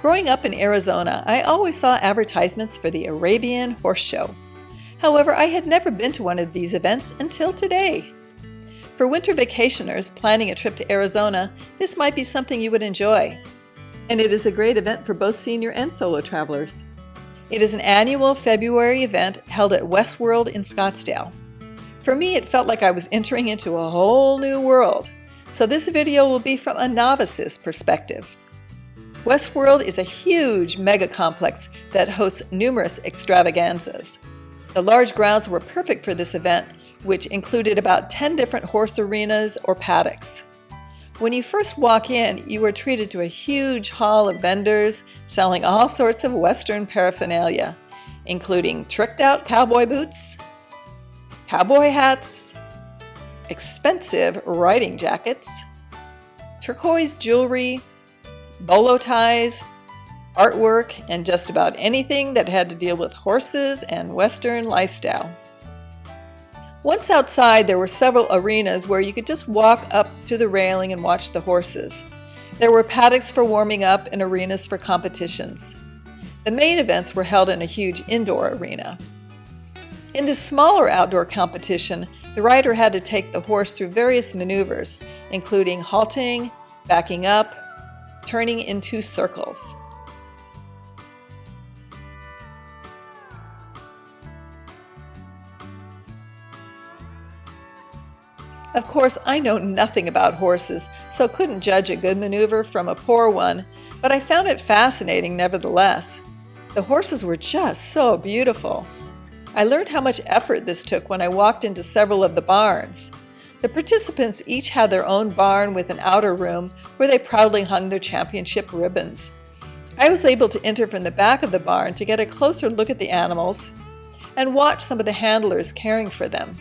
Growing up in Arizona, I always saw advertisements for the Arabian Horse Show. However, I had never been to one of these events until today. For winter vacationers planning a trip to Arizona, this might be something you would enjoy. And it is a great event for both senior and solo travelers. It is an annual February event held at Westworld in Scottsdale. For me, it felt like I was entering into a whole new world. So this video will be from a novice's perspective. Westworld is a huge mega complex that hosts numerous extravaganzas. The large grounds were perfect for this event, which included about 10 different horse arenas or paddocks. When you first walk in, you are treated to a huge hall of vendors selling all sorts of Western paraphernalia, including tricked-out cowboy boots, cowboy hats, expensive riding jackets, turquoise jewelry, bolo ties, artwork, and just about anything that had to deal with horses and Western lifestyle. Once outside, there were several arenas where you could just walk up to the railing and watch the horses. There were paddocks for warming up and arenas for competitions. The main events were held in a huge indoor arena. In this smaller outdoor competition, the rider had to take the horse through various maneuvers, including halting, backing up, turning in 2 circles. Of course, I know nothing about horses, so couldn't judge a good maneuver from a poor one, but I found it fascinating nevertheless. The horses were just so beautiful. I learned how much effort this took when I walked into several of the barns. The participants each had their own barn with an outer room where they proudly hung their championship ribbons. I was able to enter from the back of the barn to get a closer look at the animals and watch some of the handlers caring for them.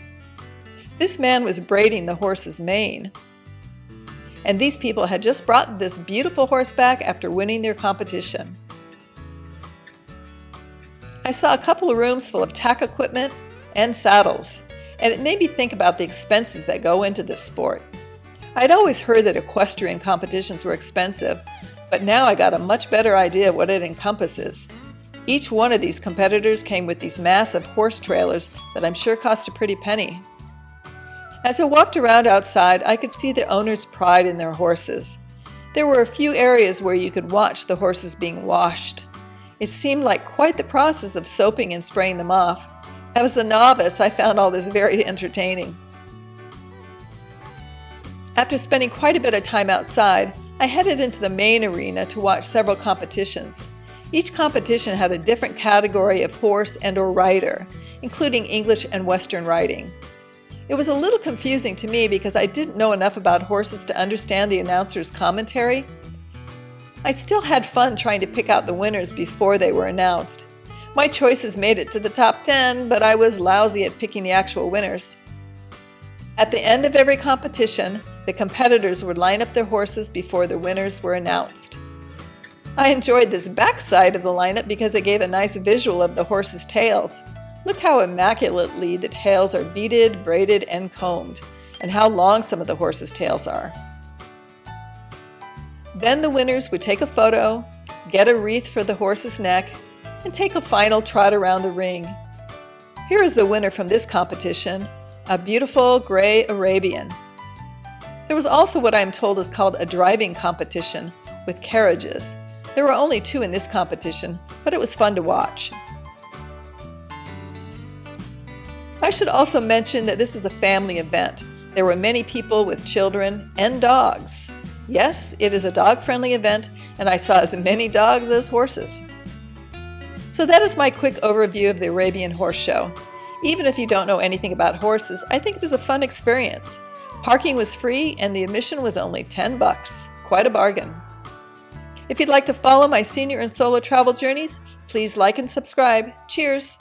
This man was braiding the horse's mane. And these people had just brought this beautiful horse back after winning their competition. I saw a couple of rooms full of tack equipment and saddles, and it made me think about the expenses that go into this sport. I'd always heard that equestrian competitions were expensive, but now I got a much better idea of what it encompasses. Each one of these competitors came with these massive horse trailers that I'm sure cost a pretty penny. As I walked around outside, I could see the owners' pride in their horses. There were a few areas where you could watch the horses being washed. It seemed like quite the process of soaping and spraying them off. As a novice, I found all this very entertaining. After spending quite a bit of time outside, I headed into the main arena to watch several competitions. Each competition had a different category of horse and/or rider, including English and Western riding. It was a little confusing to me because I didn't know enough about horses to understand the announcer's commentary. I still had fun trying to pick out the winners before they were announced. My choices made it to the top 10, but I was lousy at picking the actual winners. At the end of every competition, the competitors would line up their horses before the winners were announced. I enjoyed this backside of the lineup because it gave a nice visual of the horses' tails. Look how immaculately the tails are beaded, braided, and combed, and how long some of the horses' tails are. Then the winners would take a photo, get a wreath for the horse's neck, and take a final trot around the ring. Here is the winner from this competition, a beautiful gray Arabian. There was also what I am told is called a driving competition with carriages. There were only 2 in this competition, but it was fun to watch. I should also mention that this is a family event. There were many people with children and dogs. Yes, it is a dog-friendly event, and I saw as many dogs as horses. So that is my quick overview of the Arabian Horse Show. Even if you don't know anything about horses, I think it is a fun experience. Parking was free and the admission was only $10. Quite a bargain. If you'd like to follow my senior and solo travel journeys, please like and subscribe. Cheers!